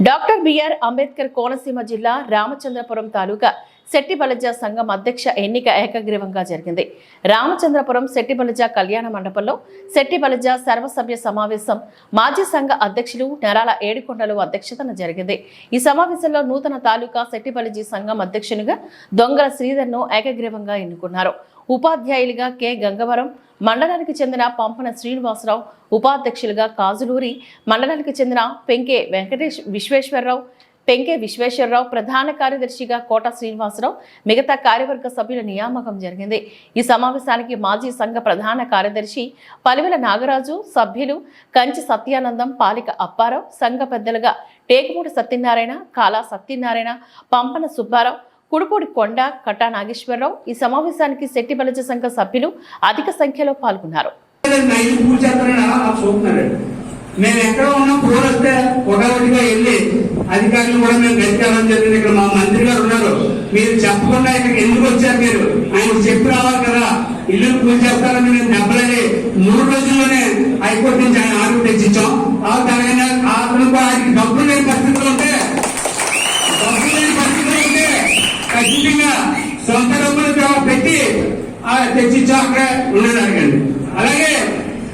Doctor BR Ambedkar Konaseema జిల్లా రామచంద్రపురం తాలూకా శెట్టిబలజ సంఘం అధ్యక్ష ఎన్నిక ఏకగ్రీవంగా జరిగింది. రామచంద్రపురం శెట్టిబలజ కళ్యాణ మండపంలో శెట్టిబలజ సర్వసభ్య సమావేశం మాజీ సంఘ అధ్యక్షులు నరాల ఏడుకొండలు అధ్యక్షతన జరిగింది. ఈ సమావేశంలో నూతన తాలూకా శెట్టిబలజీ సంఘం అధ్యక్షునిగా దొంగల శ్రీధర్ను ఏకగ్రీవంగా ఎన్నుకున్నారు. ఉపాధ్యాయులుగా కె గంగవరం, మండలానికి చెందిన పంపన శ్రీనివాసరావు, ఉపాధ్యక్షులుగా కాజులూరి, మండలానికి చెందిన పెంకే విశ్వేశ్వరరావు, ప్రధాన కార్యదర్శిగా కోట శ్రీనివాసరావు, మిగతా కార్యవర్గ సభ్యుల నియామకం జరిగింది. ఈ సమావేశానికి మాజీ సంఘ ప్రధాన కార్యదర్శి పలివెల నాగరాజు, సభ్యులు కంచి సత్యానందం, పాలిక అప్పారావు, సంఘ పెద్దలుగా టేకుమూడి సత్యనారాయణ, కాలా సత్యనారాయణ, పంపన సుబ్బారావు, కుడుపూడి కొండ, కట్టా నాగేశ్వరరావు. ఈ సమావేశానికి శెట్టిబలజ సంఘ సభ్యులు అధిక సంఖ్యలో పాల్గొన్నారు. మేము ఎక్కడ ఉన్నాం ఫోన్ వస్తే ఒకటిగా వెళ్ళి అధికారులు కూడా మేము గట్టించడం జరిగింది. ఇక్కడ మా మంత్రి గారు ఉన్నారు, మీరు చెప్పకుండా ఇక్కడికి ఎందుకు వచ్చారు, మీరు ఆయన చెప్పి రావాలి కదా, ఇల్లు పూజ చేస్తారని మేము దెబ్బలని 3 రోజుల్లోనే హైకోర్టు నుంచి ఆయన ఆర్డర్ తెచ్చిచ్చాం. ఆయనకి డబ్బులు లేని పరిస్థితులు ఉంటే ఖచ్చితంగా సొంత డబ్బులు పెట్టి తెచ్చిచ్చాం, అక్కడ ఉన్నది అడగండి. అలాగే